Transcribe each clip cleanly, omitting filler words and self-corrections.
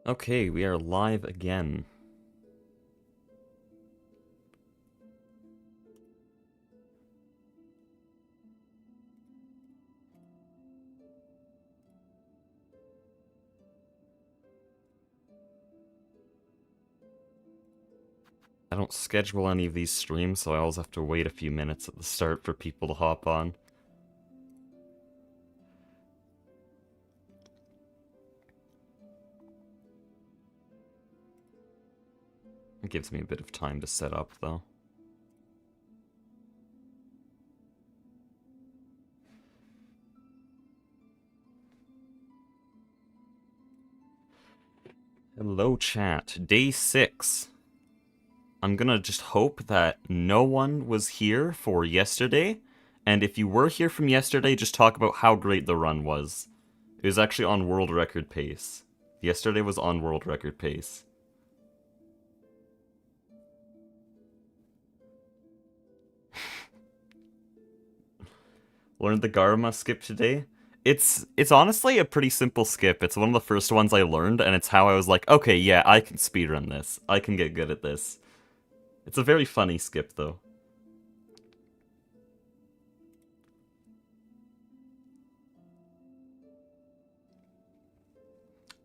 Okay, we are live again. I don't schedule any of these streams, so I always have to wait a few minutes at the start for people to hop on. It gives me a bit of time to set up, though. Hello, chat. Day 6. I'm gonna just hope that no one was here for yesterday, and if you were here from yesterday, just talk about how great the run was. It was actually on world record pace. Yesterday was on world record pace. Learned the Garma skip today. It's honestly a pretty simple skip. It's one of the first ones I learned, and it's how I was like, okay, yeah, I can speedrun this. I can get good at this. It's a very funny skip, though.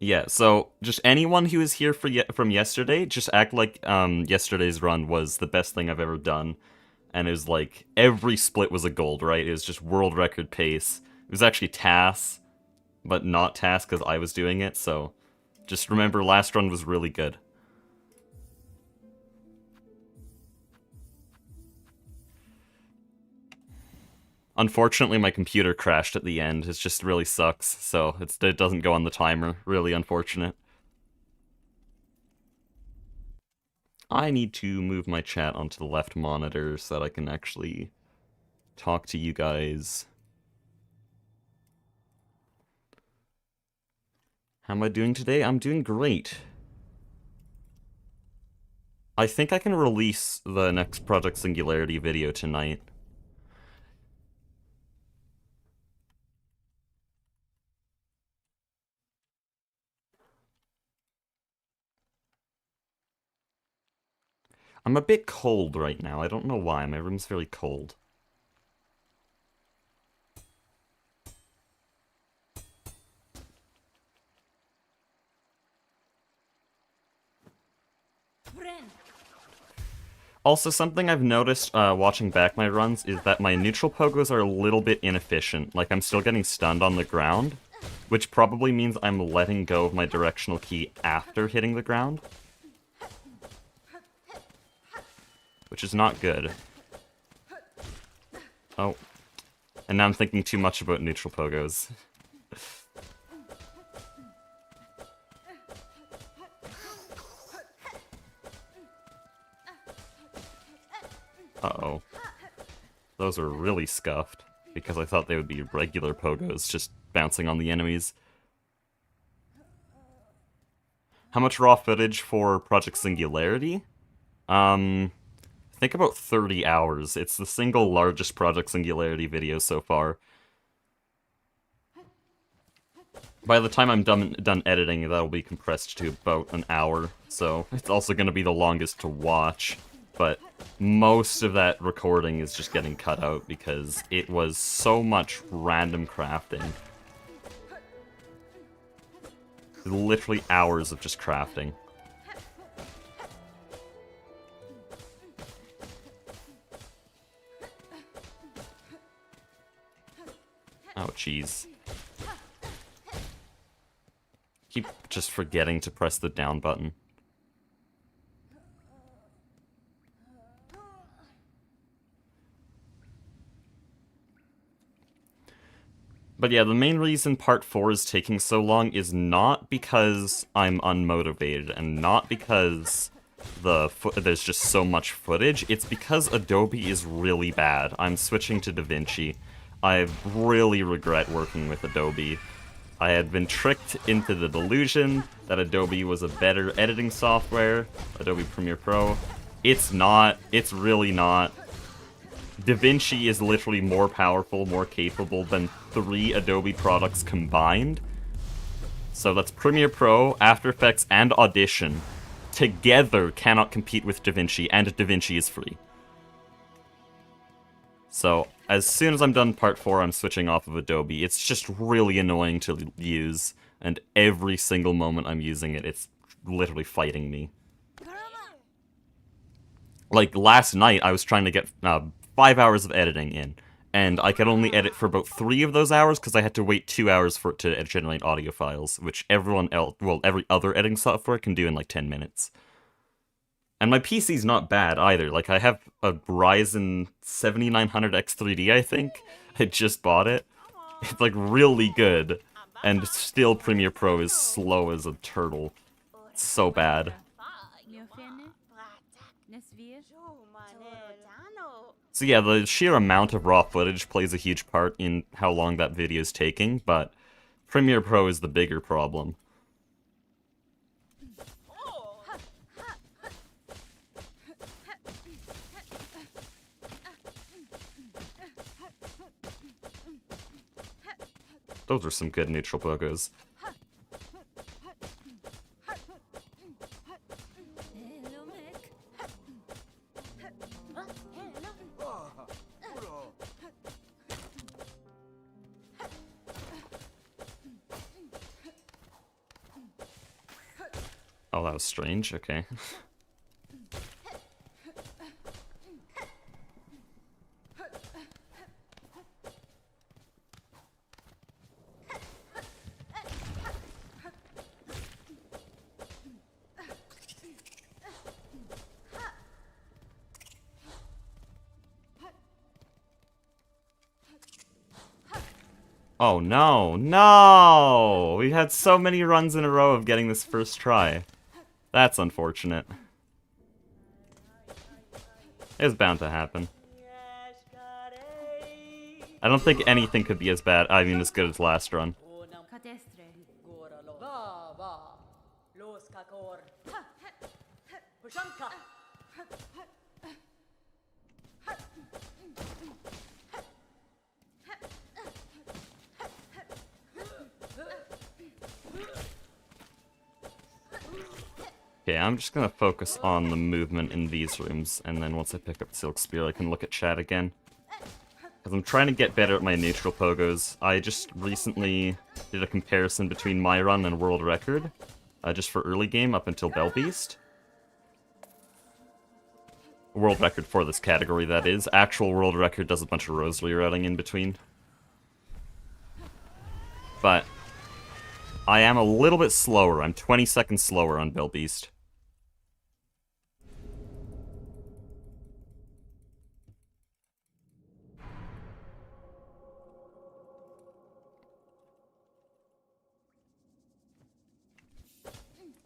Yeah, so just anyone who is here from yesterday, just act like yesterday's run was the best thing I've ever done. And it was like, every split was a gold, right? It was just world record pace. It was actually TAS, but not TAS because I was doing it, so just remember last run was really good. Unfortunately, my computer crashed at the end. It just really sucks, so it doesn't go on the timer. Really unfortunate. I need to move my chat onto the left monitor so that I can actually talk to you guys. How am I doing today? I'm doing great. I think I can release the next Project Singularity video tonight. I'm a bit cold right now. I don't know why. My room's very cold. Also, something I've noticed watching back my runs is that my neutral pogos are a little bit inefficient. Like, I'm still getting stunned on the ground, which probably means I'm letting go of my directional key after hitting the ground. Which is not good. Oh. And now I'm thinking too much about neutral pogos. Uh-oh. Those are really scuffed, because I thought they would be regular pogos, just bouncing on the enemies. How much raw footage for Project Singularity? I think about 30 hours. It's the single largest Project Singularity video so far. By the time I'm done editing, that'll be compressed to about an hour, so it's also going to be the longest to watch. But most of that recording is just getting cut out because it was so much random crafting. Literally hours of just crafting. Oh, jeez. Keep just forgetting to press the down button. But yeah, the main reason part 4 is taking so long is not because I'm unmotivated, and not because there's just so much footage, it's because Adobe is really bad. I'm switching to DaVinci. I really regret working with Adobe. I had been tricked into the delusion that Adobe was a better editing software, Adobe Premiere Pro. It's not. It's really not. DaVinci is literally more powerful, more capable than 3 Adobe products combined. So that's Premiere Pro, After Effects, and Audition. Together cannot compete with DaVinci, and DaVinci is free. So, as soon as I'm done part 4, I'm switching off of Adobe. It's just really annoying to use, and every single moment I'm using it, it's literally fighting me. Like, last night, I was trying to get 5 hours of editing in, and I could only edit for about 3 of those hours because I had to wait 2 hours for it to generate audio files, which everyone else, well, every other editing software can do in like 10 minutes. And my PC's not bad either. Like, I have a Ryzen 7900 X3D, I think. I just bought it. It's, like, really good. And still Premiere Pro is slow as a turtle. It's so bad. So yeah, the sheer amount of raw footage plays a huge part in how long that video is taking, but Premiere Pro is the bigger problem. Those are some good neutral pogos. Oh, that was strange. Okay. Oh no, no! We had so many runs in a row of getting this first try. That's unfortunate. It was bound to happen. I don't think anything could be as bad, I mean as good as last run. Okay, I'm just gonna focus on the movement in these rooms, and then once I pick up Silk Spear, I can look at chat again. Because I'm trying to get better at my neutral pogos. I just recently did a comparison between my run and world record, just for early game up until Bell Beast. World record for this category, that is. Actual world record does a bunch of rosary routing in between. But I am a little bit slower. I'm 20 seconds slower on Bell Beast.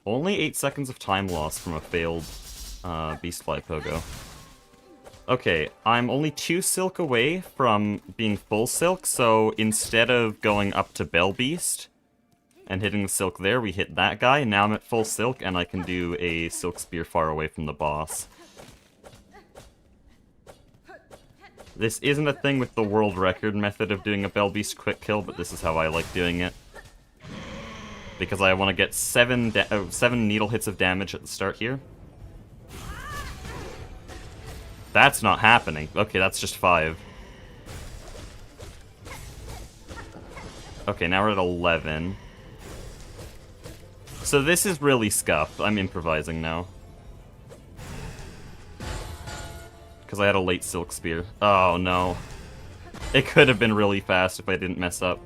Only 8 seconds of time lost from a failed Beastfly Pogo. Okay, I'm only 2 silk away from being full silk, so instead of going up to Bell Beast and hitting the silk there, we hit that guy, and now I'm at full silk, and I can do a Silk Spear far away from the boss. This isn't a thing with the world record method of doing a Bell Beast quick kill, but this is how I like doing it. Because I want to get 7 needle hits of damage at the start here. That's not happening. Okay, that's just 5. Okay, now we're at 11. So this is really scuffed. I'm improvising now. Because I had a late Silk Spear. Oh no. It could have been really fast if I didn't mess up.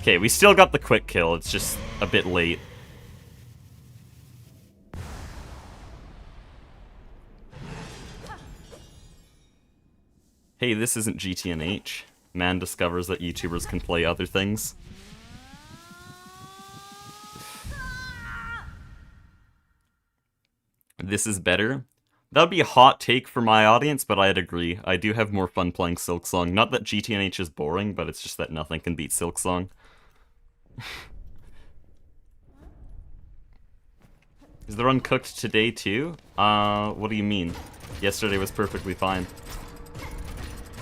Okay, we still got the quick kill, it's just a bit late. Hey, this isn't GTNH. Man discovers that YouTubers can play other things. This is better. That would be a hot take for my audience, but I'd agree. I do have more fun playing Silksong. Not that GTNH is boring, but it's just that nothing can beat Silksong. Is the run cooked today too? What do you mean? Yesterday was perfectly fine.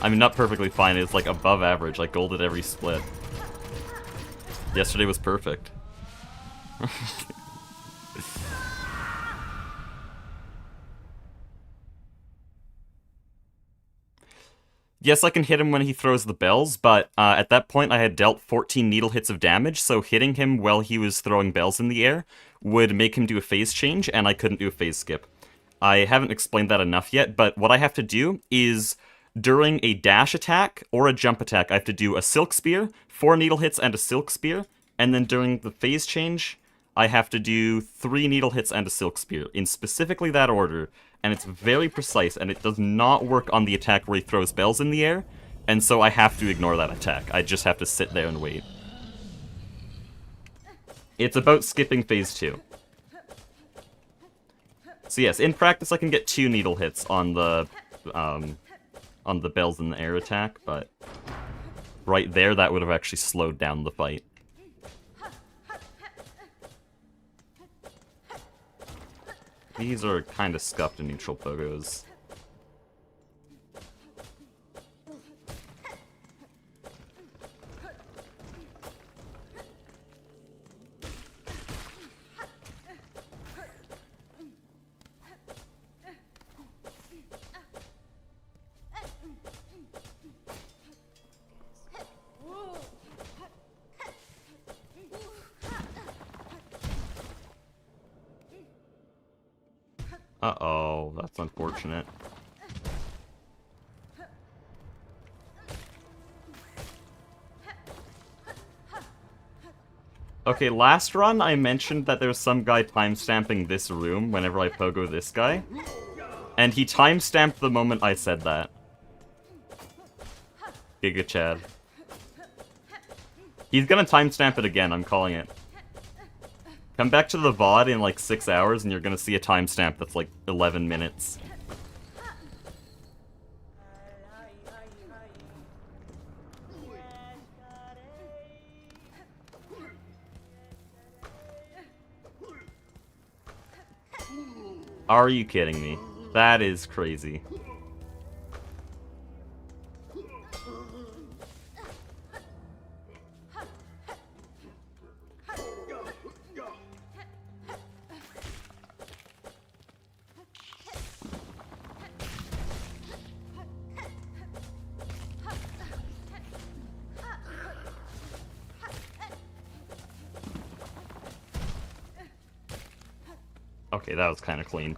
I mean, not perfectly fine, it's like above average, like gold at every split. Yesterday was perfect. Yes, I can hit him when he throws the bells, but at that point I had dealt 14 needle hits of damage, so hitting him while he was throwing bells in the air would make him do a phase change, and I couldn't do a phase skip. I haven't explained that enough yet, but what I have to do is, during a dash attack or a jump attack, I have to do a Silk Spear, 4 needle hits and a Silk Spear, and then during the phase change, I have to do 3 needle hits and a Silk Spear, in specifically that order, and it's very precise, and it does not work on the attack where he throws bells in the air, and so I have to ignore that attack. I just have to sit there and wait. It's about skipping phase 2. So yes, in practice I can get 2 needle hits on the bells in the air attack, but right there that would have actually slowed down the fight. These are kind of scuffed and neutral pogos. Uh-oh, that's unfortunate. Okay, last run I mentioned that there's some guy timestamping this room whenever I pogo this guy. And he timestamped the moment I said that. Giga Chad. He's gonna timestamp it again, I'm calling it. Come back to the VOD in like 6 hours and you're gonna see a timestamp that's like 11 minutes. Are you kidding me? That is crazy. Okay, that was kind of clean.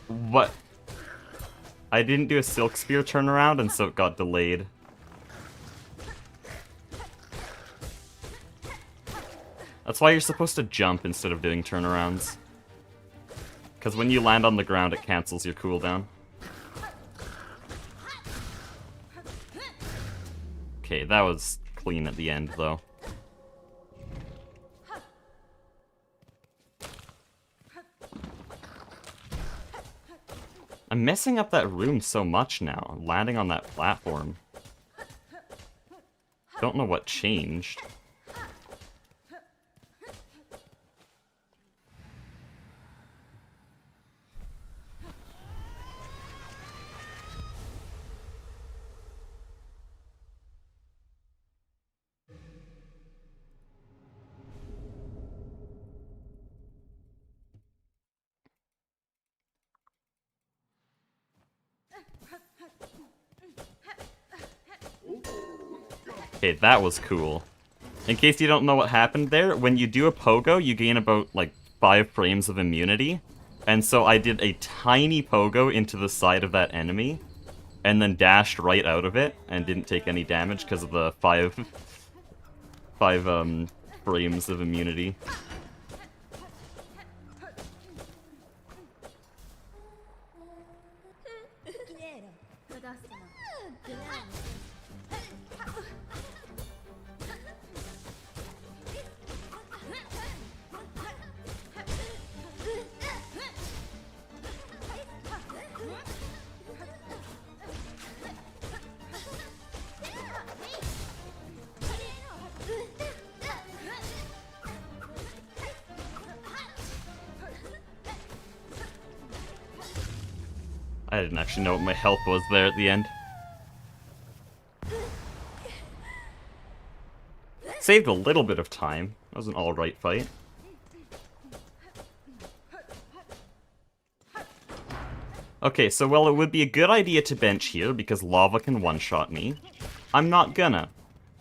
What? I didn't do a Silk Spear turnaround, and so it got delayed. That's why you're supposed to jump instead of doing turnarounds. Because when you land on the ground, it cancels your cooldown. Okay, that was clean at the end, though. I'm messing up that room so much now, landing on that platform. Don't know what changed. Okay, that was cool. In case you don't know what happened there, when you do a pogo, you gain about, like, 5 frames of immunity. And so I did a tiny pogo into the side of that enemy, and then dashed right out of it, and didn't take any damage because of the 5 frames of immunity. I didn't actually know what my health was there at the end. Saved a little bit of time. That was an alright fight. Okay, so while it would be a good idea to bench here, because lava can one-shot me, I'm not gonna.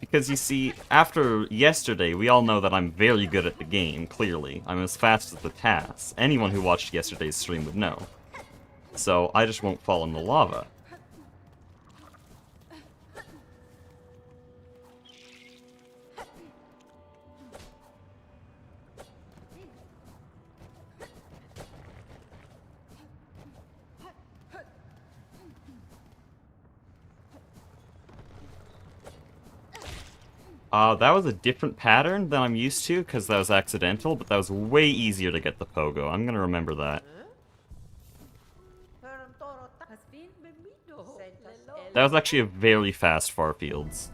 Because you see, after yesterday, we all know that I'm very good at the game, clearly. I'm as fast as the tasks. Anyone who watched yesterday's stream would know. So, I just won't fall in the lava. That was a different pattern than I'm used to, because that was accidental, but that was way easier to get the pogo. I'm gonna remember that. That was actually a very fast Farfields.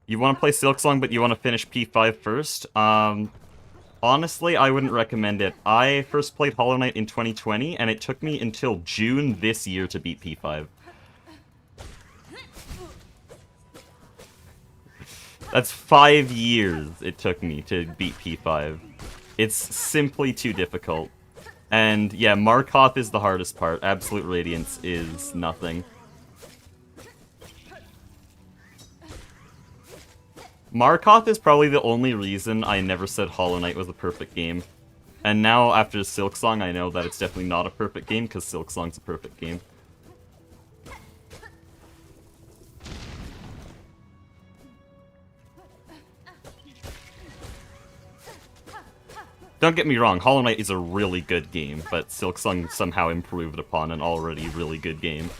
You want to play Silksong, but you want to finish P5 first? Honestly, I wouldn't recommend it. I first played Hollow Knight in 2020, and it took me until June this year to beat P5. That's 5 years it took me to beat P5. It's simply too difficult. And yeah, Markov is the hardest part. Absolute Radiance is nothing. Markov is probably the only reason I never said Hollow Knight was a perfect game. And now, after Silksong, I know that it's definitely not a perfect game, because Silksong's a perfect game. Don't get me wrong, Hollow Knight is a really good game, but Silksong somehow improved upon an already really good game.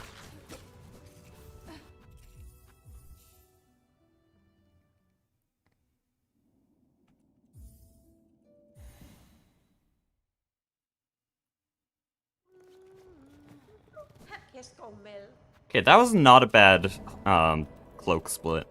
Okay, that was not a bad cloak split.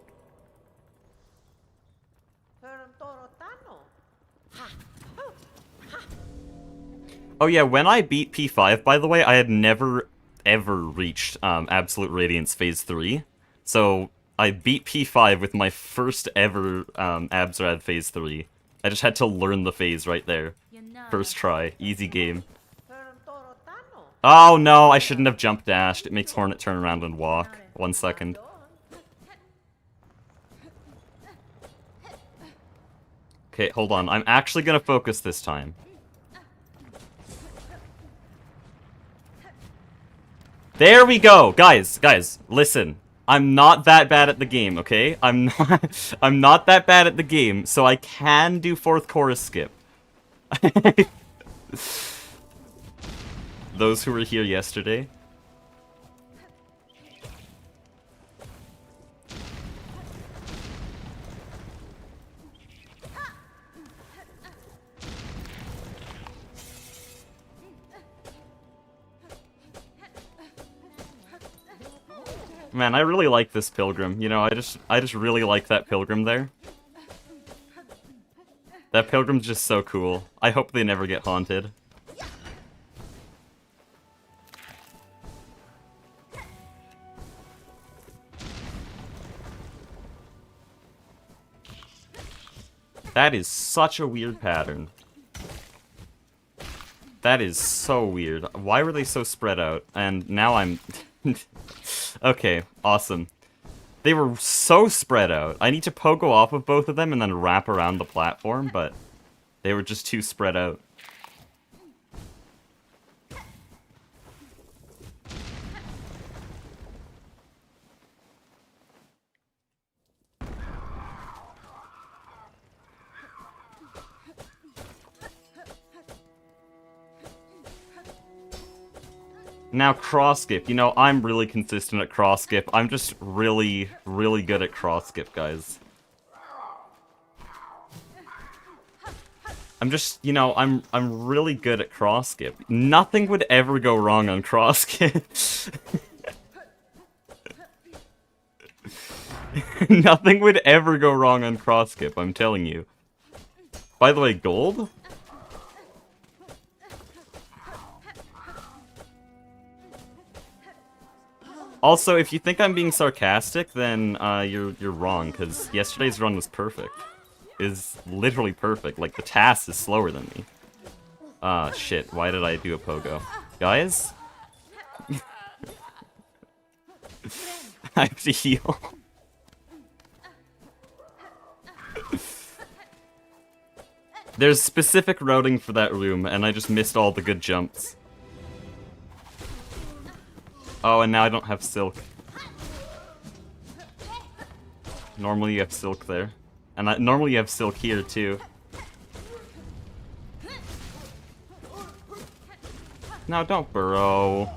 Oh yeah, when I beat P5, by the way, I had never, ever reached Absolute Radiance Phase 3. So, I beat P5 with my first ever Absrad Phase 3. I just had to learn the phase right there. First try. Easy game. Oh no, I shouldn't have jump dashed. It makes Hornet turn around and walk. 1 second. Okay, hold on. I'm actually gonna focus this time. There we go! Guys, listen. I'm not that bad at the game, okay? I'm not that bad at the game, so I can do 4th chorus skip. Those who were here yesterday. Man, I really like this pilgrim. You know, I just really like that pilgrim there. That pilgrim's just so cool. I hope they never get haunted. That is such a weird pattern. That is so weird. Why were they so spread out? And now I'm... Okay, awesome. They were so spread out. I need to pogo off of both of them and then wrap around the platform, but they were just too spread out. Now cross skip. You know, I'm really consistent at cross skip. I'm just really, really good at cross skip, guys. I'm just, you know, I'm really good at cross skip. Nothing would ever go wrong on cross skip. Nothing would ever go wrong on cross skip, I'm telling you. By the way, gold? Also, if you think I'm being sarcastic, then you're wrong, because yesterday's run was perfect. Is literally perfect. Like, the task is slower than me. Ah, shit. Why did I do a pogo? Guys? I have to heal. There's specific routing for that room, and I just missed all the good jumps. Oh, and now I don't have Silk. Normally you have Silk there. And normally you have Silk here, too. No, don't burrow.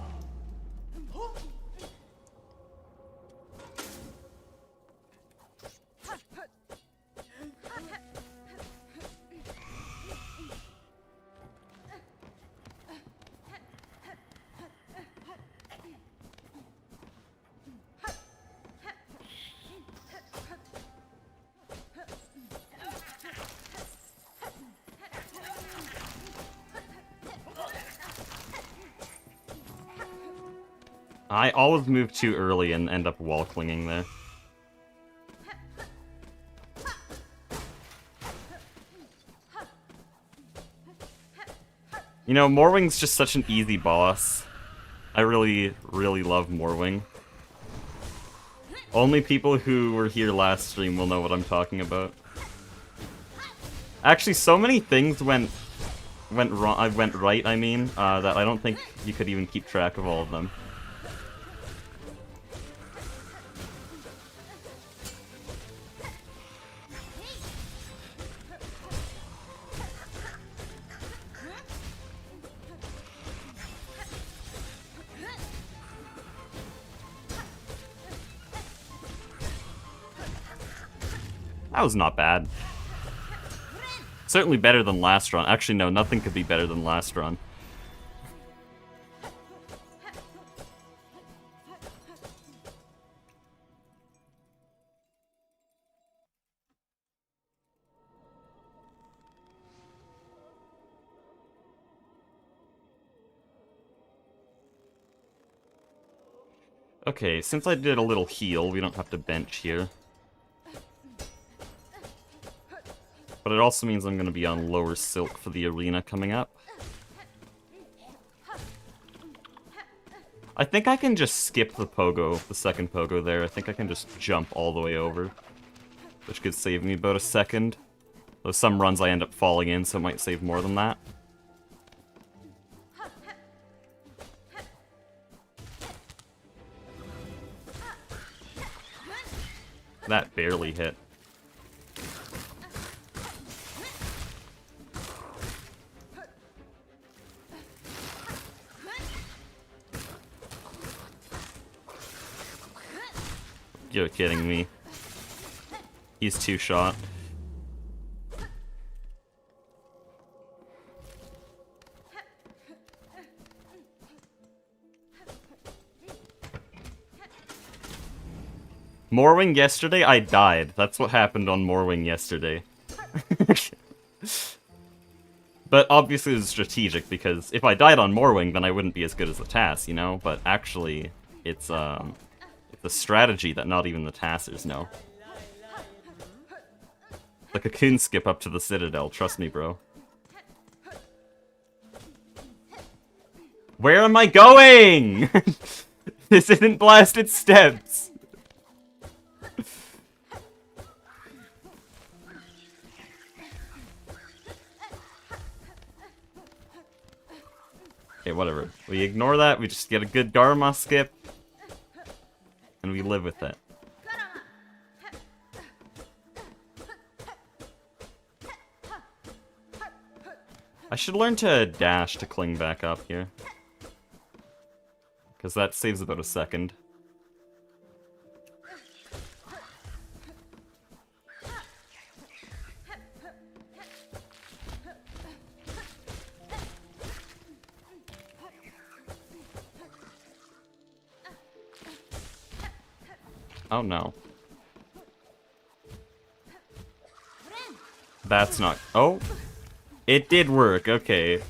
I always move too early and end up wall clinging there. You know, Morwing's just such an easy boss. I really, really love Morwing. Only people who were here last stream will know what I'm talking about. Actually, so many things went right, I mean, that I don't think you could even keep track of all of them. That was not bad. Certainly better than last run. Actually, no, nothing could be better than last run. Okay, since I did a little heal, we don't have to bench here. But it also means I'm going to be on lower Silk for the arena coming up. I think I can just skip the pogo, the second pogo there. I think I can just jump all the way over. Which could save me about a second. Though some runs I end up falling in, so it might save more than that. That barely hit. You're kidding me. He's two-shot. Morwing yesterday, I died. That's what happened on Morwing yesterday. But obviously it was strategic, because if I died on Morwing, then I wouldn't be as good as the TAS, you know? But actually, it's a strategy that not even the TASers know. The cocoon skip up to the Citadel, trust me, bro. Where am I going? This isn't Blasted Steps. Okay, whatever. We ignore that, we just get a good Dharma skip. And we live with it. I should learn to dash to cling back up here. Because that saves about a second. Oh no. That's not... Oh! It did work, okay.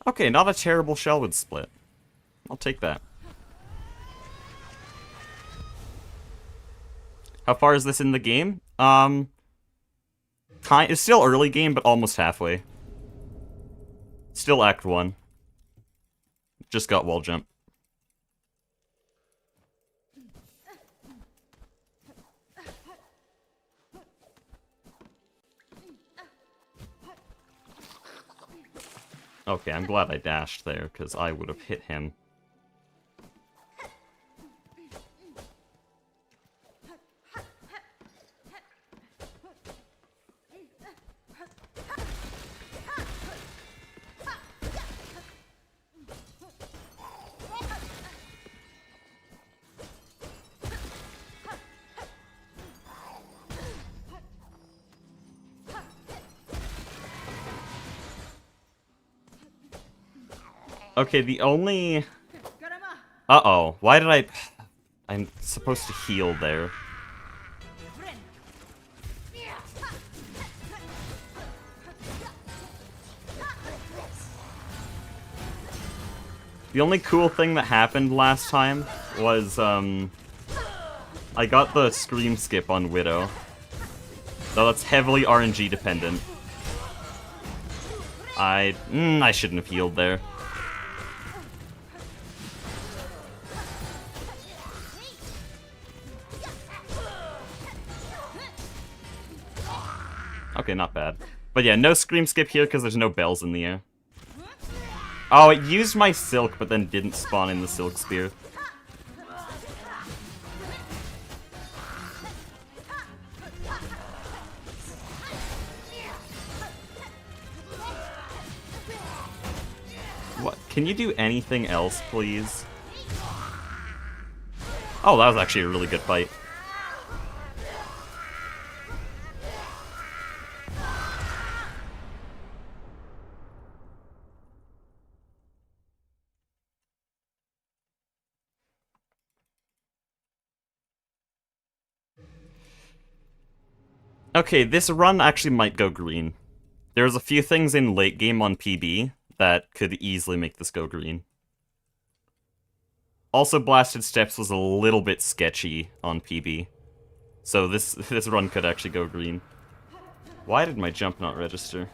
Okay, not a terrible Shellwood split. I'll take that. How far is this in the game? It's still early game, but almost halfway. Still Act 1. Just got wall jump. Okay, I'm glad I dashed there, because I would have hit him. Okay, the only... Uh-oh. Why did I... I'm supposed to heal there. The only cool thing that happened last time was, I got the Scream Skip on Widow. Though that's heavily RNG dependent. I shouldn't have healed there. Okay, not bad. But yeah, no Scream Skip here because there's no bells in the air. Oh, it used my Silk, but then didn't spawn in the Silk Spear. What? Can you do anything else, please? Oh, that was actually a really good fight. Okay, this run actually might go green. There's a few things in late game on PB that could easily make this go green. Also, Blasted Steps was a little bit sketchy on PB. So this run could actually go green. Why did my jump not register?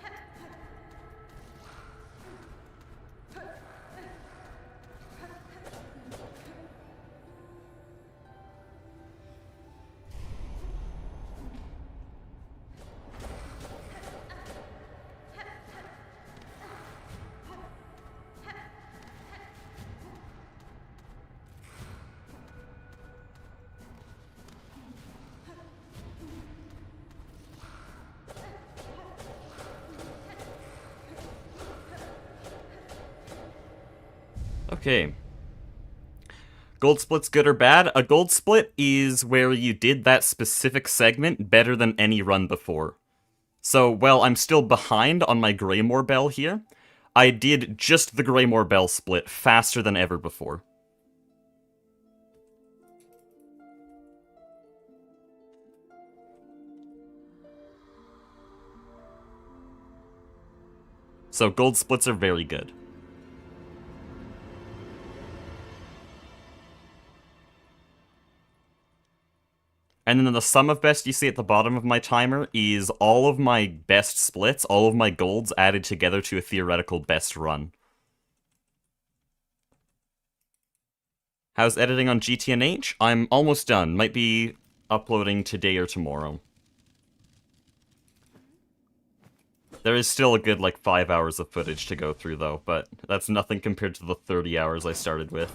Okay. Gold split's good or bad? A gold split is where you did that specific segment better than any run before. So, while I'm still behind on my Greymore Bell here, I did just the Greymore Bell split faster than ever before. So gold splits are very good. And then the sum of best you see at the bottom of my timer is all of my best splits, all of my golds added together to a theoretical best run. How's editing on GTNH? I'm almost done. Might be uploading today or tomorrow. There is still a good, 5 hours of footage to go through, though, but that's nothing compared to the 30 hours I started with.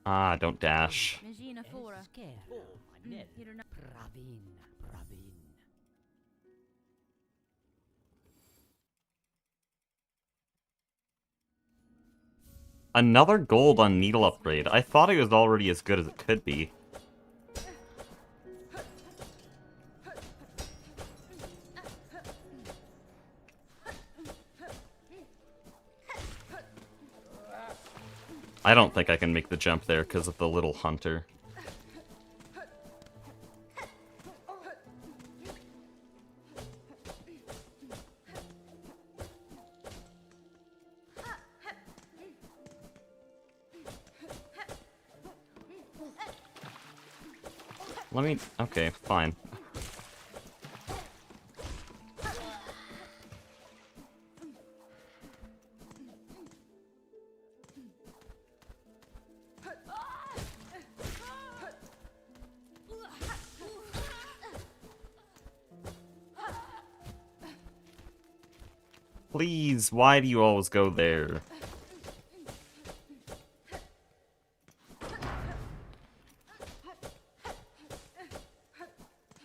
Ah, don't dash. Another gold on needle upgrade. I thought it was already as good as it could be. I don't think I can make the jump there because of the little hunter. Let me... Okay, fine. Please, why do you always go there?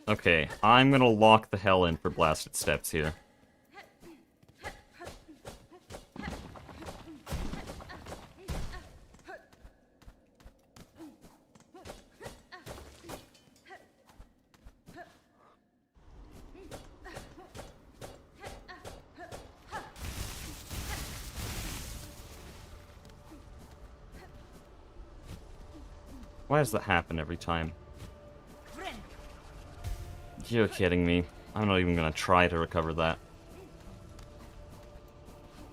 Okay, I'm gonna lock the hell in for blasted steps here. Why does that happen every time? You're kidding me. I'm not even gonna try to recover that.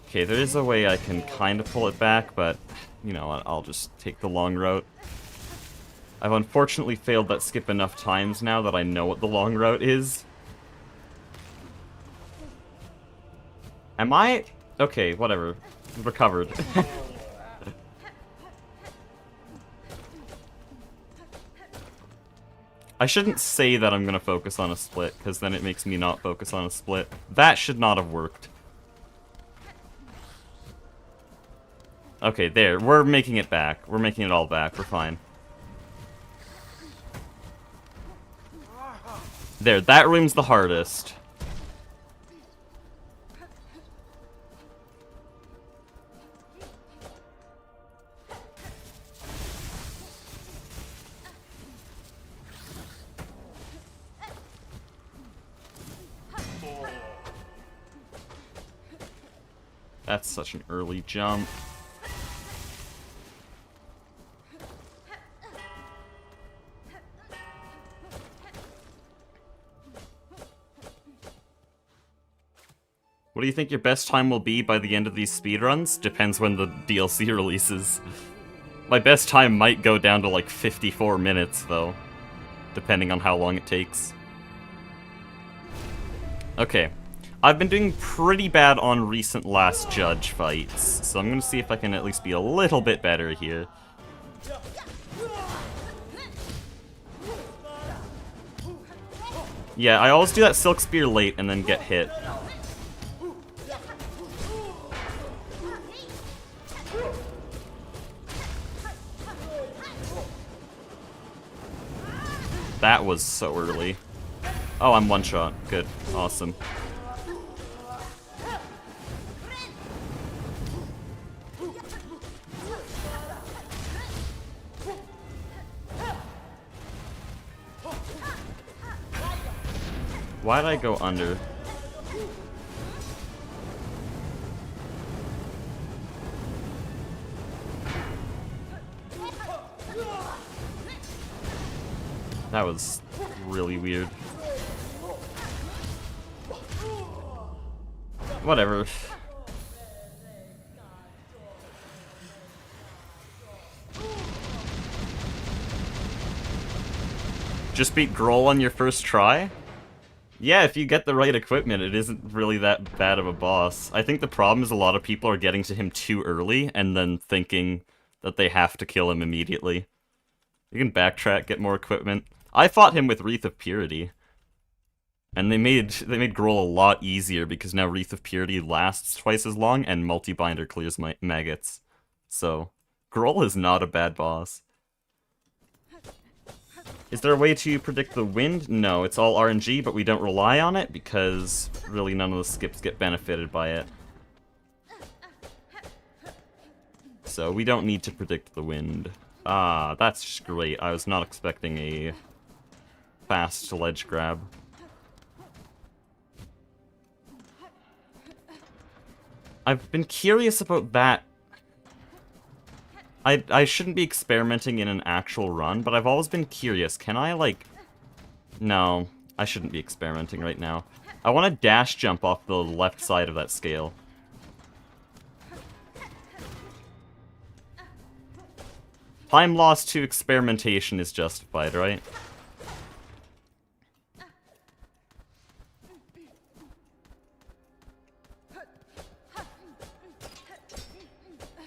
Okay, there is a way I can kind of pull it back, but, you know, I'll just take the long route. I've unfortunately failed that skip enough times now that I know what the long route is. Am I? Okay, whatever. Recovered. I shouldn't say that I'm gonna focus on a split, because then it makes me not focus on a split. That should not have worked. Okay, there. We're making it back. We're making it all back. We're fine. There, that room's the hardest. That's such an early jump. What do you think your best time will be by the end of these speedruns? Depends when the DLC releases. My best time might go down to like 54 minutes, though. Depending on how long it takes. Okay. I've been doing pretty bad on recent Last Judge fights, so I'm gonna see if I can at least be a little bit better here. Yeah, I always do that Silk Spear late and then get hit. That was so early. Oh, I'm one shot. Good. Awesome. Why'd I go under? That was really weird. Whatever. Just beat Grohl on your first try? Yeah, if you get the right equipment, it isn't really that bad of a boss. I think the problem is a lot of people are getting to him too early and then thinking that they have to kill him immediately. You can backtrack, get more equipment. I fought him with Wreath of Purity. And they made Grohl a lot easier because now Wreath of Purity lasts twice as long and multi-binder clears my maggots. So, Grohl is not a bad boss. Is there a way to predict the wind? No, it's all RNG, but we don't rely on it because really none of the skips get benefited by it. So we don't need to predict the wind. Ah, that's just great. I was not expecting a fast ledge grab. I've been curious about that. I shouldn't be experimenting in an actual run, but I've always been curious. Can I, like... No, I shouldn't be experimenting right now. I want to dash jump off the left side of that scale. Time loss to experimentation is justified, right?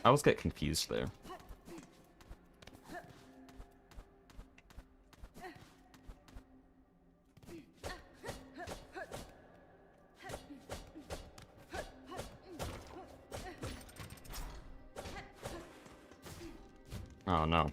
I always get confused there. Oh no.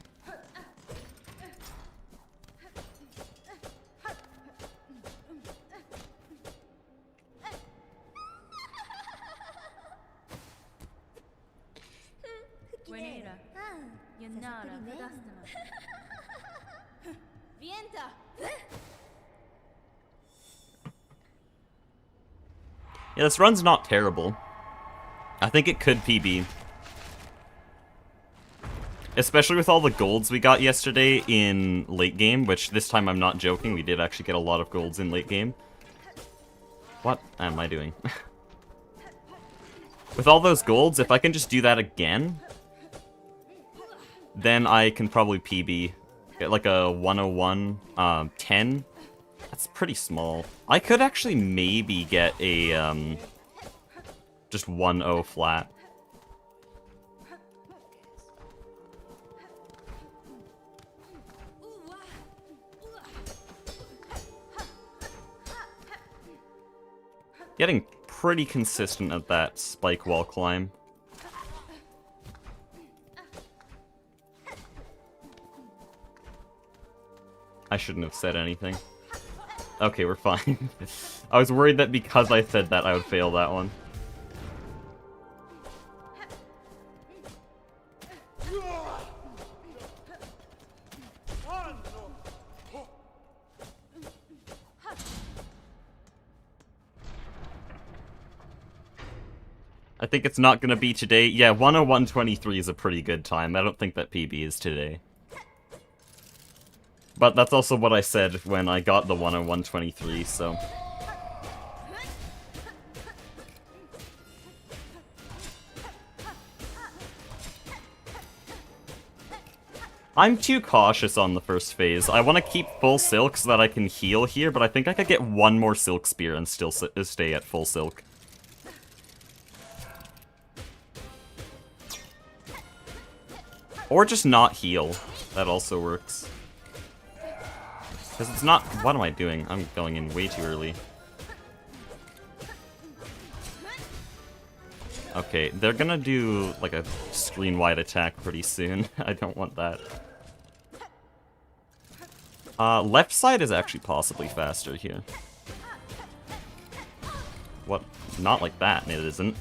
Yeah, this run's not terrible. I think it could PB. Especially with all the golds we got yesterday in late game, which this time I'm not joking, we did actually get a lot of golds in late game. What am I doing? With all those golds, if I can just do that again, then I can probably PB. Get like a 101, 10. That's pretty small. I could actually maybe get a, just 1-0 flat. Getting pretty consistent at that spike wall climb. I shouldn't have said anything. Okay, we're fine. I was worried that because I said that, I would fail that one. I think it's not going to be today. Yeah, 101.23 is a pretty good time. I don't think that PB is today. But that's also what I said when I got the 101.23, so... I'm too cautious on the first phase. I want to keep full silk so that I can heal here, but I think I could get one more silk spear and still stay at full silk. Or just not heal. That also works. Because it's not... What am I doing? I'm going in way too early. Okay, they're gonna do, like, a screen-wide attack pretty soon. I don't want that. Left side is actually possibly faster here. What? Not like that, it isn't.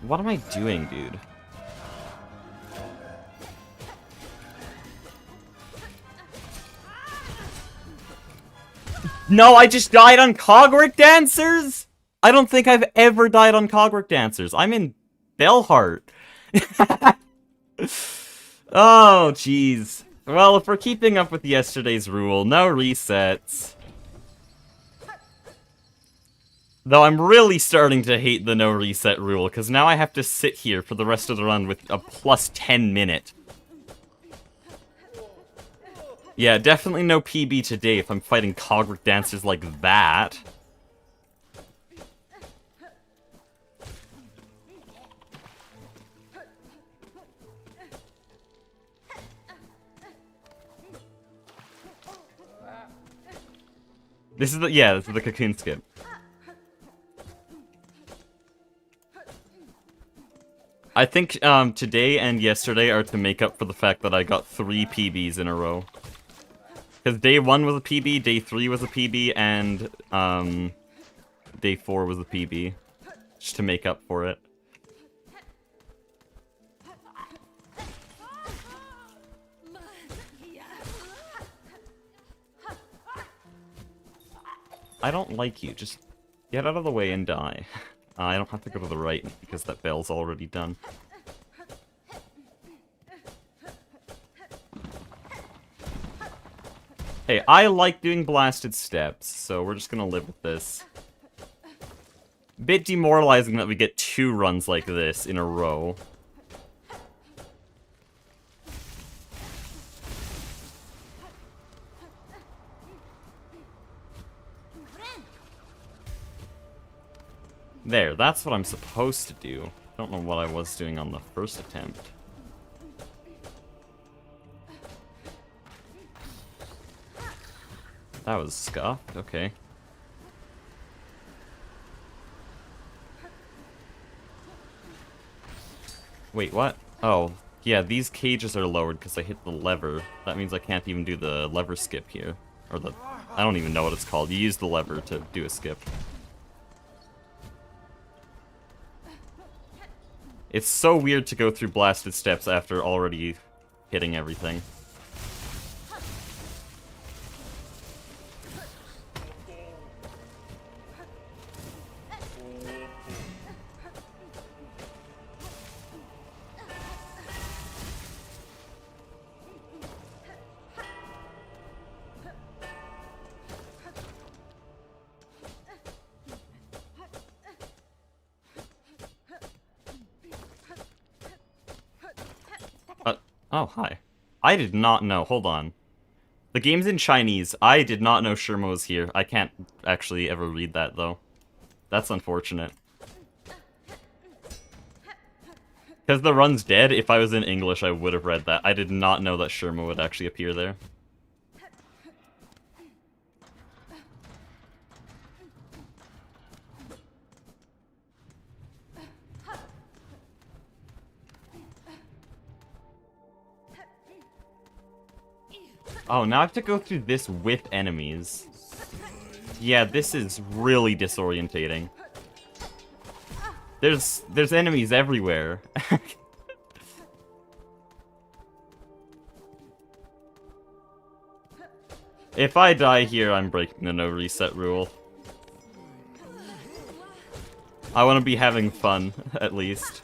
What am I doing, dude? No, I just died on Cogwork Dancers? I don't think I've ever died on Cogwork Dancers. I'm in Bellheart. Oh, jeez. Well, if we're keeping up with yesterday's rule, no resets. Though I'm really starting to hate the no reset rule, because now I have to sit here for the rest of the run with a plus 10 minute. Yeah, definitely no PB today if I'm fighting Cogwork Dancers like that. This is the, yeah, this is the cocoon skip. I think today and yesterday are to make up for the fact that I got 3 PBs in a row. Because day 1 was a PB, day 3 was a PB, and day 4 was a PB. Just to make up for it. I don't like you, just get out of the way and die. I don't have to go to the right because that bell's already done. Hey, I like doing blasted steps, so we're just gonna live with this. Bit demoralizing that we get 2 runs like this in a row. There, that's what I'm supposed to do. Don't know what I was doing on the first attempt. That was scuffed, okay. Wait, what? Oh, yeah, these cages are lowered because I hit the lever. That means I can't even do the lever skip here. Or the... I don't even know what it's called. You use the lever to do a skip. It's so weird to go through blasted steps after already hitting everything. Oh, hi. I did not know. Hold on. The game's in Chinese. I did not know Sherma was here. I can't actually ever read that, though. That's unfortunate. Because the run's dead, if I was in English, I would have read that. I did not know that Sherma would actually appear there. Oh, now I have to go through this with enemies. Yeah, this is really disorientating. There's enemies everywhere. If I die here, I'm breaking the no reset rule. I want to be having fun, at least.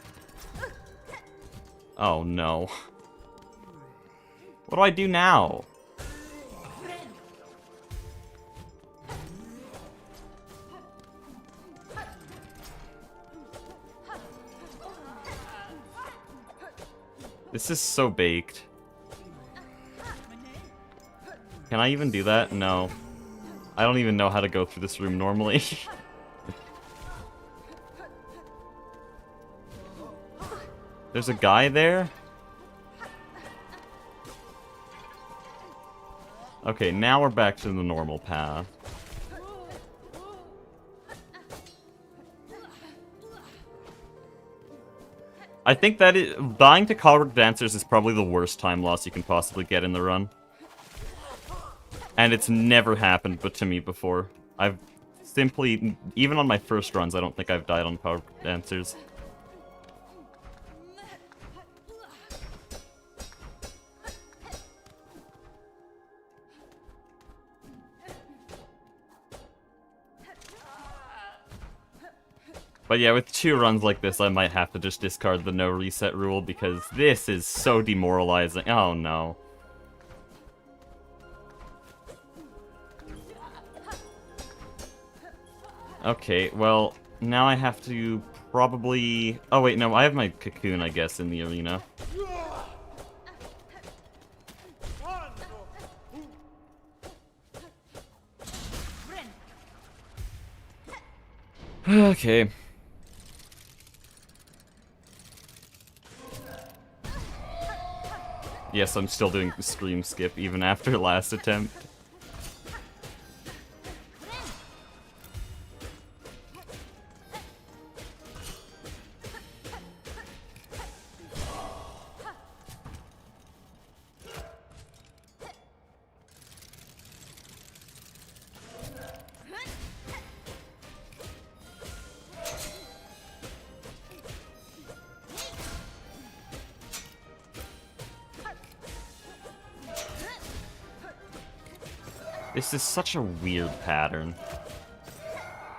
Oh no. What do I do now? This is so baked. Can I even do that? No. I don't even know how to go through this room normally. There's a guy there? Okay, now we're back to the normal path. I think that dying to Clockwork Dancers is probably the worst time loss you can possibly get in the run. And it's never happened but to me before. I've simply, even on my first runs, I don't think I've died on Clockwork Dancers. But yeah, with 2 runs like this, I might have to just discard the no reset rule because this is so demoralizing. Oh no. Okay, well, now I have to probably... Oh wait, no, I have my cocoon, I guess, in the arena. Okay. Yes, I'm still doing the scream skip even after last attempt. This is such a weird pattern.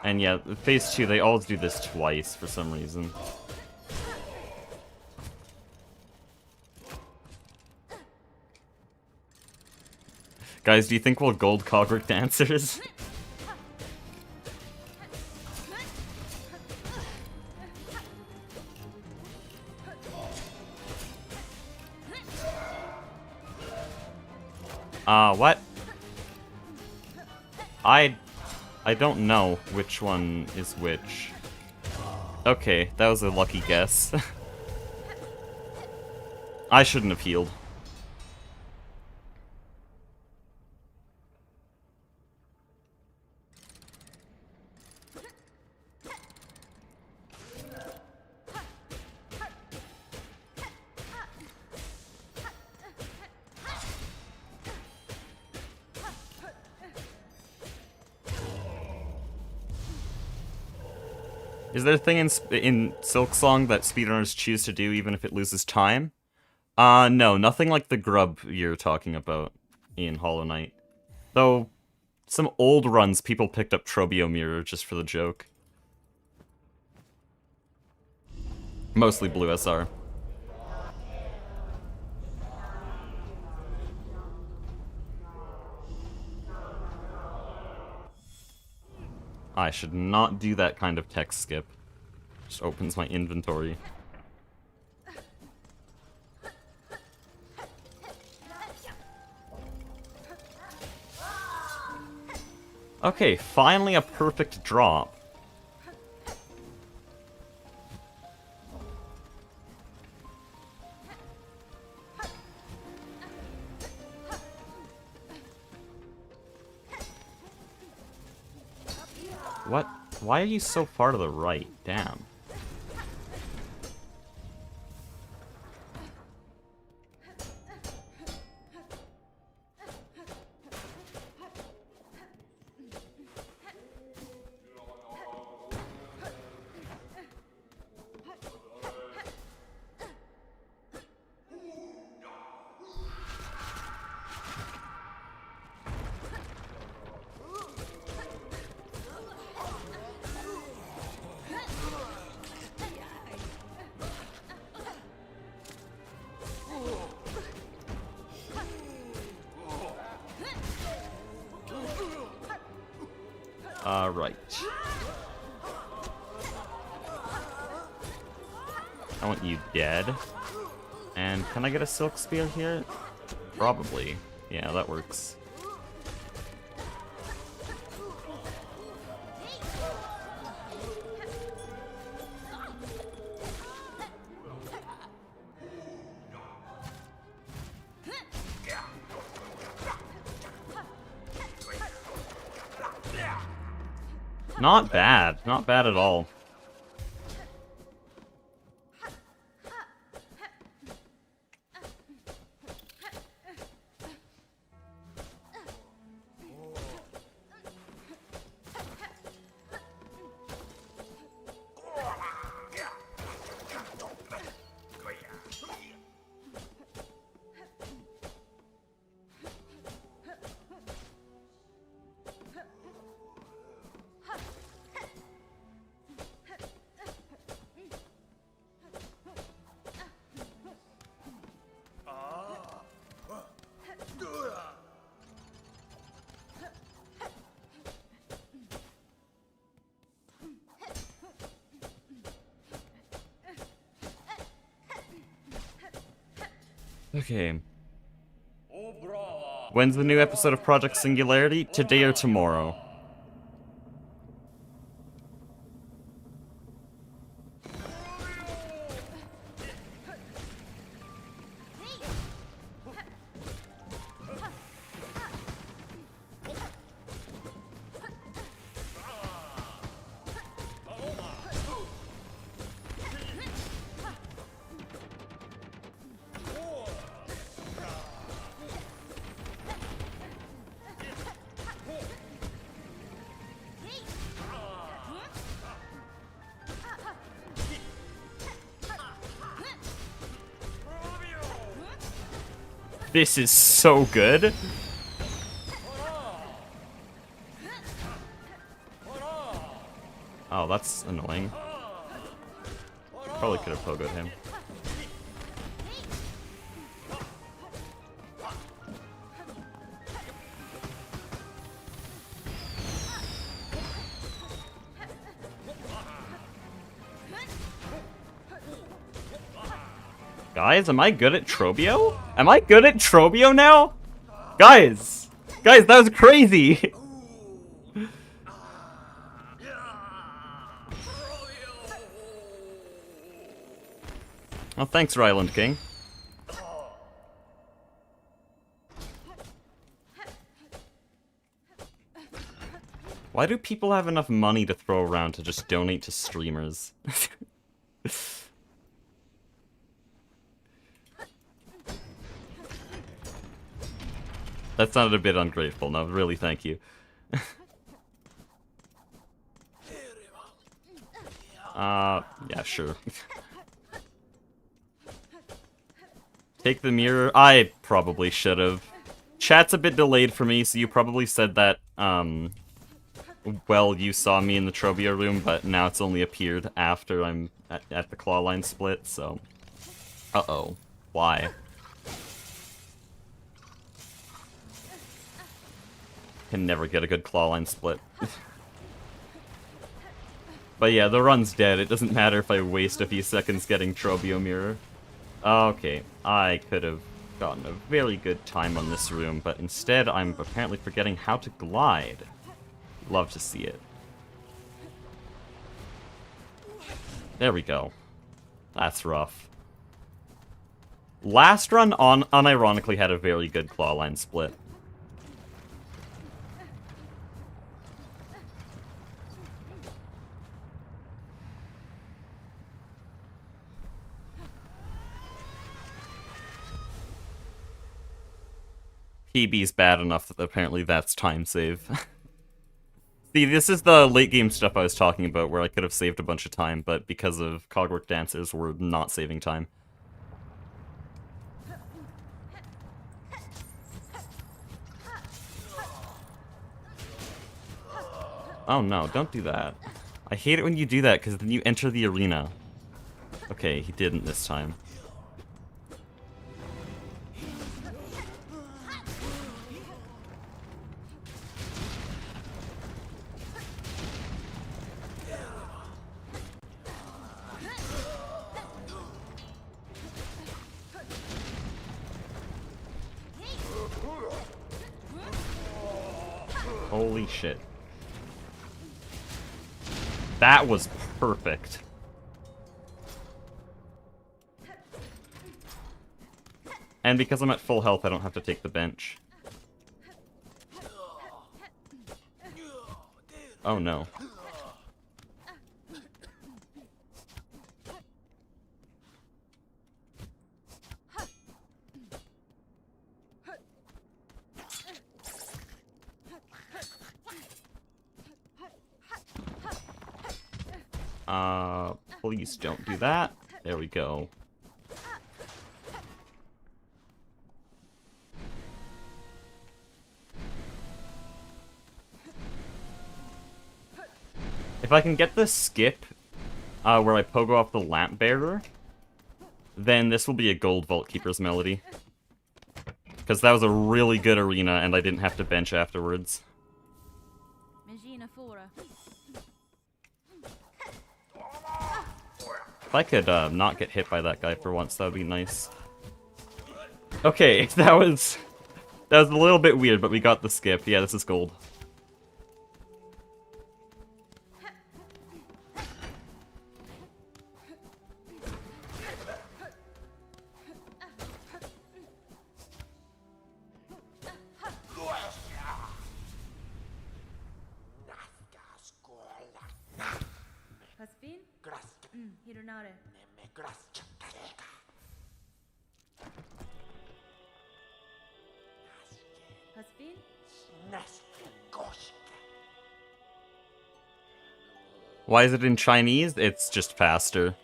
And yeah, phase 2, they always do this twice for some reason. Guys, do you think we'll gold cogwork dancers? What? I don't know which one is which. Okay, that was a lucky guess. I shouldn't have healed. Is there a thing in Silksong that speedrunners choose to do even if it loses time? No, nothing like the grub you're talking about in Hollow Knight. Though, some old runs people picked up Trobio Mirror just for the joke. Mostly Blue SR. I should not do that kind of text skip. Just opens my inventory. Okay, finally a perfect drop. What? Why are you so far to the right? Damn. Right. I want you dead. And can I get a Silk Spear here? Probably. Yeah, that works. Not bad. Not bad at all. Okay. When's the new episode of Project Singularity? Today or tomorrow? This is so good. Wow, that's annoying. Probably could have pogoed him. Guys, am I good at Trobio? Am I good at Trobio now? Guys! Guys, that was crazy! Oh, thanks, Ryland King. Why do people have enough money to throw around to just donate to streamers? That sounded a bit ungrateful. No, really, thank you. Yeah, sure. Take the mirror. I probably should have. Chat's a bit delayed for me, so you probably said that, well, you saw me in the Trobia room, but now it's only appeared after I'm at the claw line split, so... Uh-oh. Why? Can never get a good claw line split. But yeah, the run's dead. It doesn't matter if I waste a few seconds getting Trobio Mirror. Okay, I could have gotten a very good time on this room, but instead I'm apparently forgetting how to glide. Love to see it. There we go. That's rough. Last run unironically had a very good claw line split. PB's bad enough that apparently that's time save. See, this is the late game stuff I was talking about, where I could have saved a bunch of time, but because of Cogwork Dancers, we're not saving time. Oh no, don't do that. I hate it when you do that, because then you enter the arena. Okay, he didn't this time. Holy shit. That was perfect. And because I'm at full health, I don't have to take the bench. Oh no. Please don't do that. There we go. If I can get the skip, where I pogo off the lamp bearer, then this will be a gold Vault Keeper's melody. Because that was a really good arena, and I didn't have to bench afterwards. If I could not get hit by that guy for once, that would be nice. Okay, that was a little bit weird, but we got the skip. Yeah, this is gold. Why is it in Chinese? It's just faster.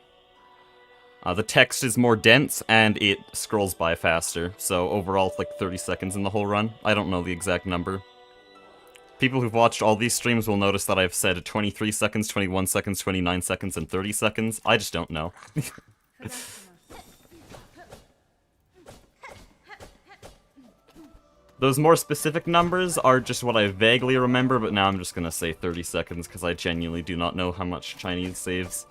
The text is more dense, and it scrolls by faster. So overall, it's like 30 seconds in the whole run. I don't know the exact number. People who've watched all these streams will notice that I've said 23 seconds, 21 seconds, 29 seconds, and 30 seconds. I just don't know. Those more specific numbers are just what I vaguely remember, but now I'm just gonna say 30 seconds because I genuinely do not know how much Chinese saves.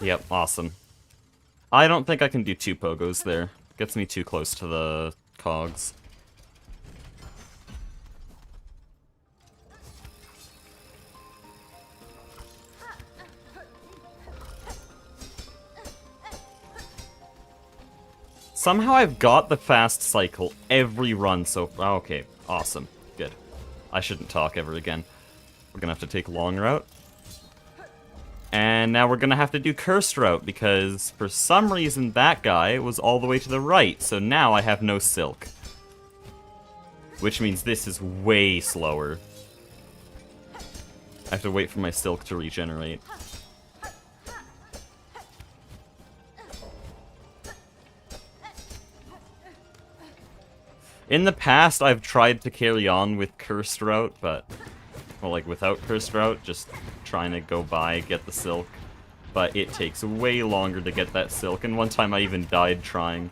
Yep, awesome. I don't think I can do 2 pogos there. Gets me too close to the cogs. Somehow I've got the fast cycle every run so far. Okay, awesome. Good. I shouldn't talk ever again. We're gonna have to take long route. And now we're gonna have to do cursed route, because for some reason that guy was all the way to the right, so now I have no silk. Which means this is way slower. I have to wait for my silk to regenerate. In the past, I've tried to carry on with cursed route, but... well, like, without cursed route, just trying to go by, get the silk. But it takes way longer to get that silk, and one time I even died trying.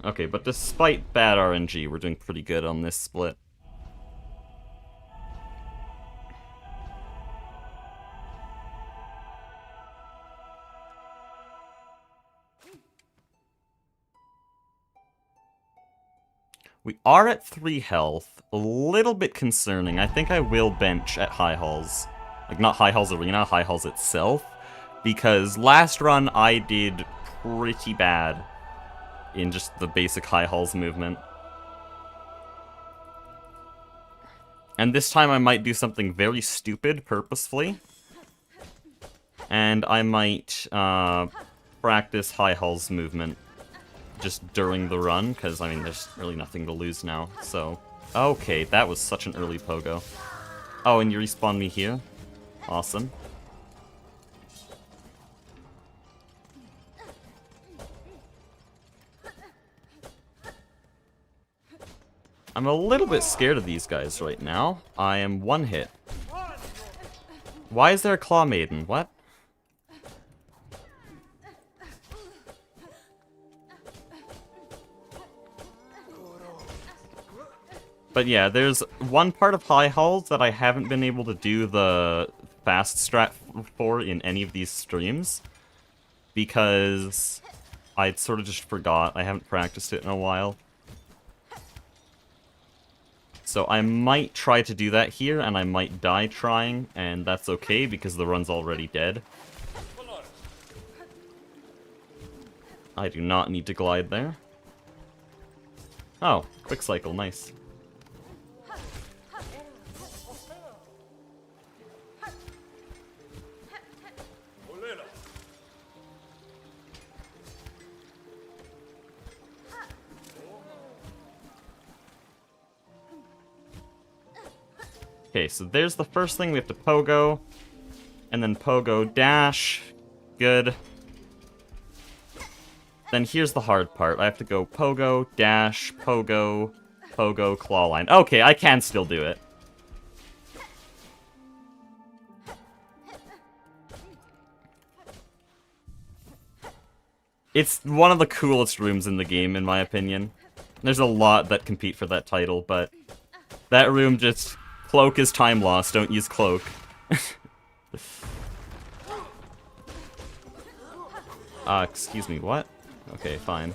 Okay, but despite bad RNG, we're doing pretty good on this split. We are at 3 health. A little bit concerning. I think I will bench at High Halls. Like, not High Halls Arena, High Halls itself. Because last run I did pretty bad in just the basic High Halls movement. And this time I might do something very stupid purposefully. And I might practice High Halls movement just during the run, because, I mean, there's really nothing to lose now, so... okay, that was such an early pogo. Oh, and you respawn me here? Awesome. I'm a little bit scared of these guys right now. I am 1 hit. Why is there a Claw Maiden? What? But yeah, there's one part of High Halls that I haven't been able to do the fast strat for in any of these streams. Because I sort of just forgot. I haven't practiced it in a while. So I might try to do that here, and I might die trying, and that's okay because the run's already dead. I do not need to glide there. Oh, quick cycle, nice. Okay, so there's the first thing. We have to pogo, and then pogo dash. Good. Then here's the hard part. I have to go pogo, dash, pogo, pogo, claw line. Okay, I can still do it. It's one of the coolest rooms in the game, in my opinion. There's a lot that compete for that title, but that room just... cloak is time loss, don't use cloak. Excuse me, what? Okay, fine.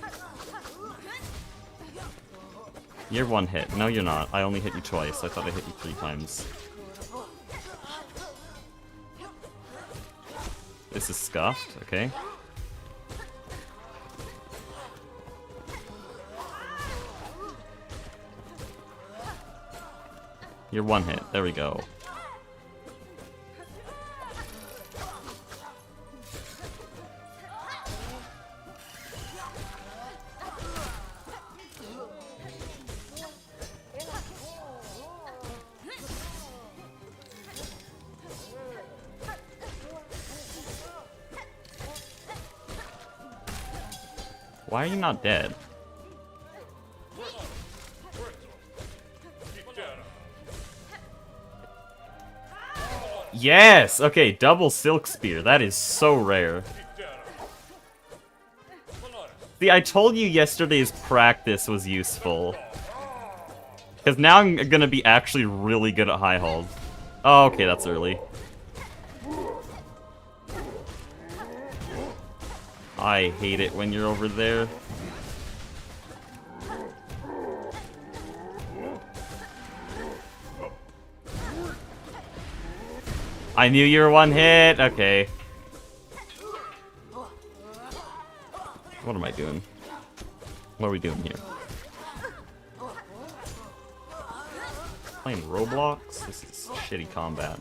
You're 1 hit. No, you're not. I only hit you twice. I thought I hit you 3 times. This is scuffed, okay. You're one hit. There we go. Why are you not dead? Yes! Okay, double Silk Spear. That is so rare. See, I told you yesterday's practice was useful. Because now I'm gonna be actually really good at high halls. Oh, okay, that's early. I hate it when you're over there. I knew you were one hit. Okay. What am I doing? What are we doing here? Playing Roblox? This is shitty combat.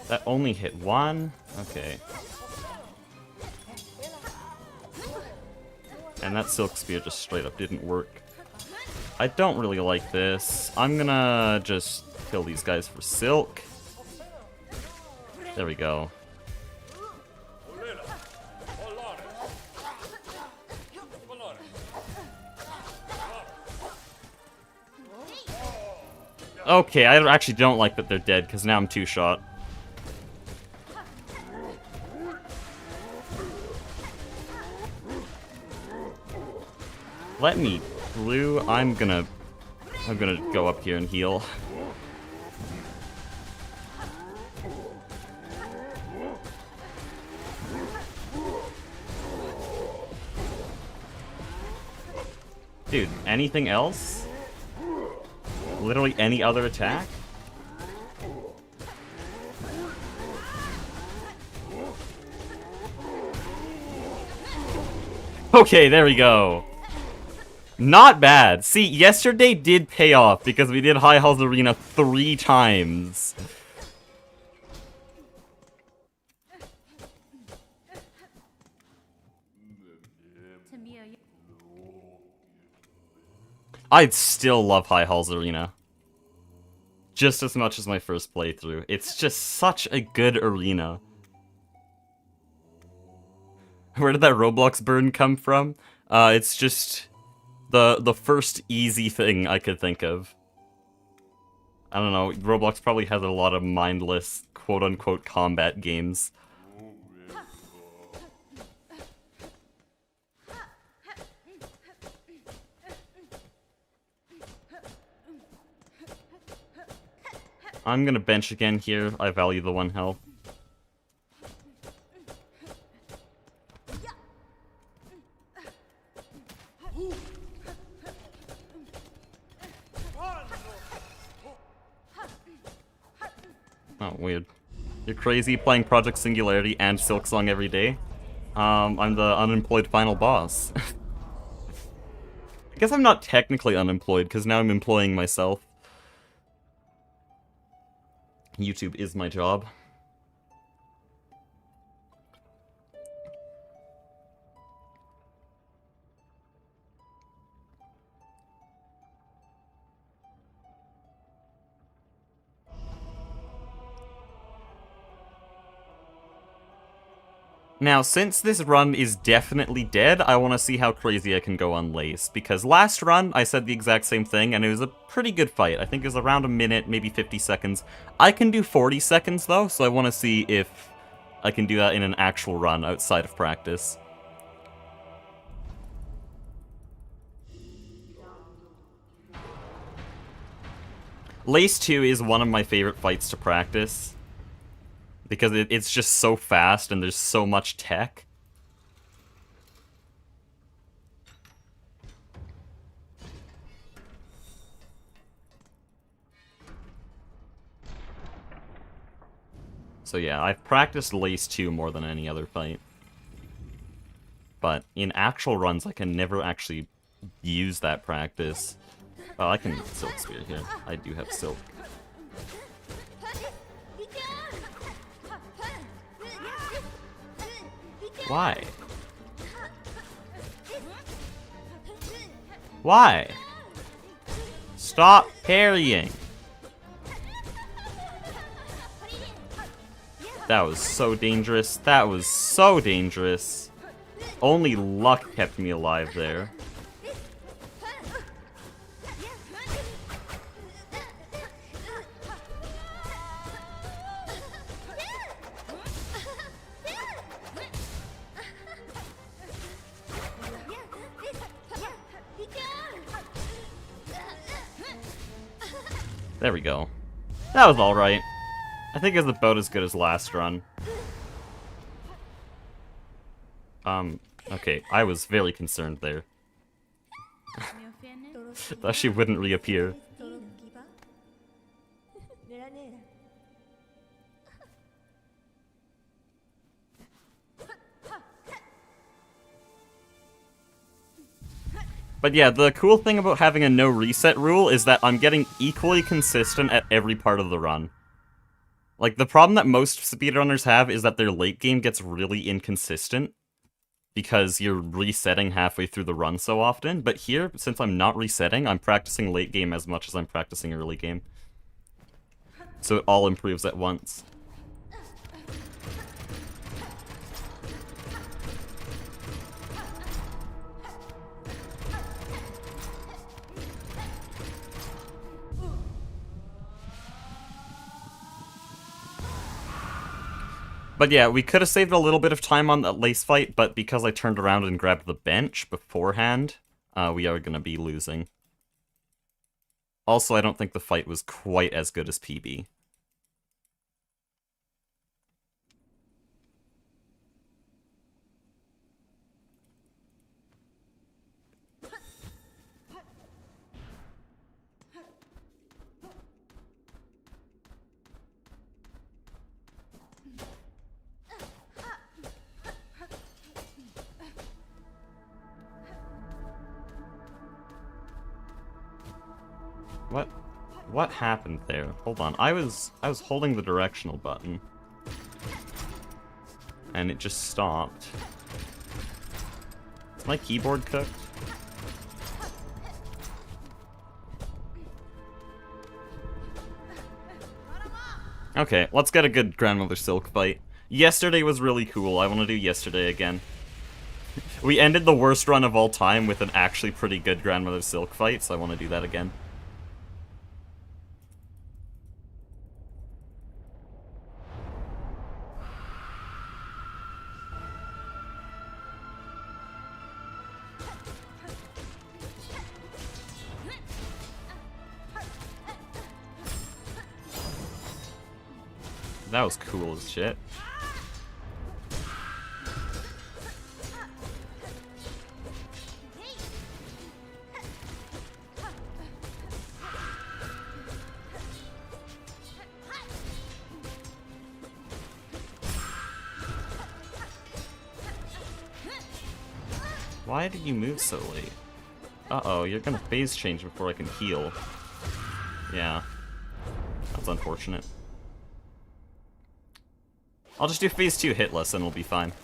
That only hit one? Okay. And that Silk Spear just straight up didn't work. I don't really like this. I'm gonna just kill these guys for Silk. There we go. Okay, I actually don't like that they're dead, because now I'm two-shot. Let me through. I'm gonna go up here and heal. Dude, anything else? Literally any other attack? Okay, there we go. Not bad. See, yesterday did pay off because we did High Halls Arena 3 times. I'd still love High Halls Arena. Just as much as my first playthrough. It's just such a good arena. Where did that Roblox burn come from? It's just the first easy thing I could think of. I don't know, Roblox probably has a lot of mindless, quote-unquote, combat games. I'm gonna bench again here. I value the 1 health. Oh, weird. You're crazy playing Project Singularity and Silksong every day? I'm the unemployed final boss. I guess I'm not technically unemployed, because now I'm employing myself. YouTube is my job. Now, since this run is definitely dead, I want to see how crazy I can go on Lace, because last run, I said the exact same thing, and it was a pretty good fight. I think it was around a minute, maybe 50 seconds. I can do 40 seconds, though, so I want to see if I can do that in an actual run outside of practice. Lace 2 is one of my favorite fights to practice. Because it's just so fast and there's so much tech. So yeah, I've practiced Lace 2 more than any other fight. But in actual runs, I can never actually use that practice. Oh, I can Silk Spear here. I do have Silk. Why? Why? Stop parrying! That was so dangerous. That was so dangerous. Only luck kept me alive there. There we go. That was alright. I think it's about as good as last run. Okay, I was very concerned there. Thought she wouldn't reappear. But yeah, the cool thing about having a no reset rule is that I'm getting equally consistent at every part of the run. Like, the problem that most speedrunners have is that their late game gets really inconsistent because you're resetting halfway through the run so often. But here, since I'm not resetting, I'm practicing late game as much as I'm practicing early game. So it all improves at once. But yeah, we could have saved a little bit of time on that Lace fight, but because I turned around and grabbed the bench beforehand, we are going to be losing. Also, I don't think the fight was quite as good as PB. What happened there? Hold on. I was holding the directional button. And it just stopped. Is my keyboard cooked? Okay, let's get a good Grandmother Silk fight. Yesterday was really cool. I want to do yesterday again. We ended the worst run of all time with an actually pretty good Grandmother Silk fight, so I want to do that again. That was cool as shit. Why did you move so late? Uh-oh, you're gonna phase change before I can heal. Yeah. That's unfortunate. I'll just do phase 2 hitless and we'll be fine.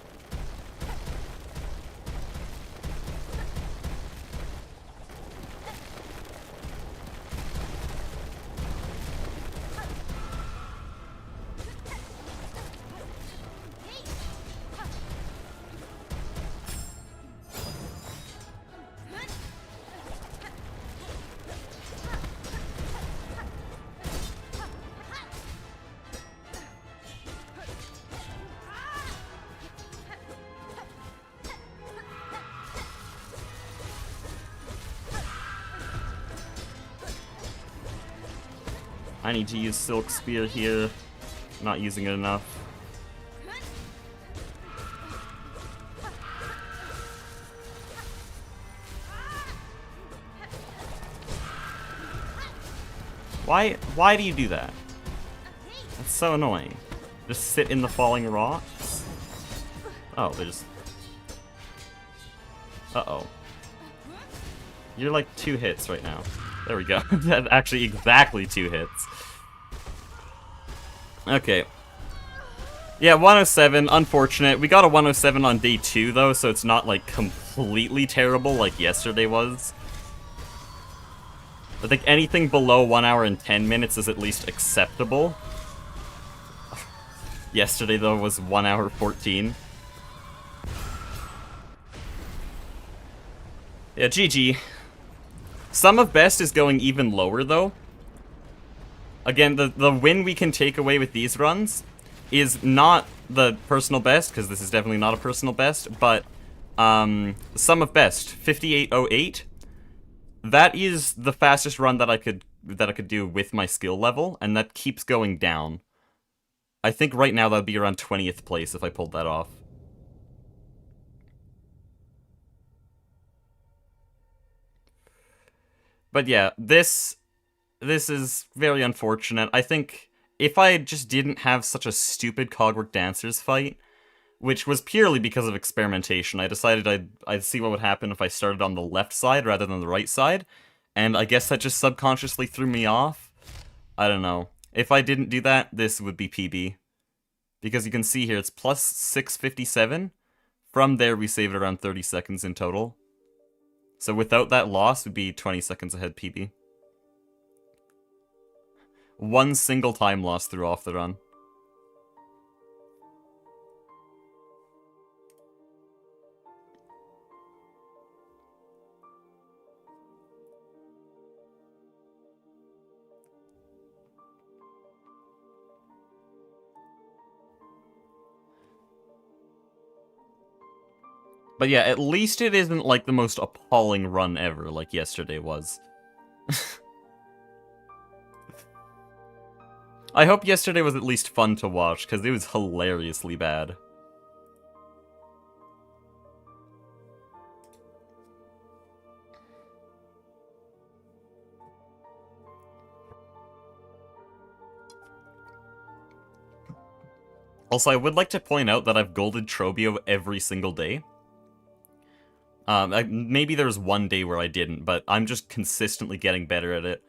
I need to use Silk Spear here. Not using it enough. Why do you do that? That's so annoying. Just sit in the falling rocks? Oh, they're just... Uh-oh. You're like 2 hits right now. There we go. That's actually exactly 2 hits. Okay. Yeah, 107, unfortunate. We got a 107 on day 2, though, so it's not, like, completely terrible like yesterday was. I think anything below 1 hour and 10 minutes is at least acceptable. Yesterday, though, was 1 hour 14. Yeah, GG. Sum of best is going even lower, though. Again, the win we can take away with these runs is not the personal best, because this is definitely not a personal best, but sum of best, 5808. That is the fastest run that I could do with my skill level, and that keeps going down. I think right now that would be around 20th place if I pulled that off. But yeah, this is very unfortunate. I think if I just didn't have such a stupid Cogwork Dancers fight, which was purely because of experimentation, I decided I'd see what would happen if I started on the left side rather than the right side, and I guess that just subconsciously threw me off. I don't know. If I didn't do that, this would be PB. Because you can see here, it's plus 657. From there, we saved around 30 seconds in total. So without that loss, would be 20 seconds ahead PB. One single time loss threw off the run. But yeah, at least it isn't like the most appalling run ever, like yesterday was. I hope yesterday was at least fun to watch, because it was hilariously bad. Also, I would like to point out that I've golded Trobio every single day. Maybe there's one day where I didn't, but I'm just consistently getting better at it.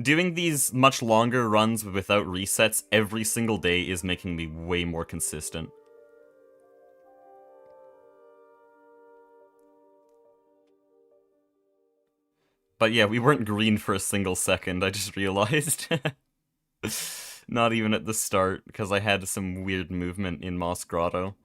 Doing these much longer runs without resets every single day is making me way more consistent. But yeah, we weren't green for a single second, I just realized. Not even at the start, because I had some weird movement in Moss Grotto.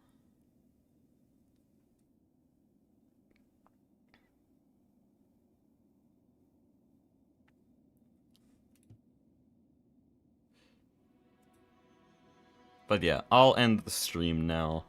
But yeah, I'll end the stream now.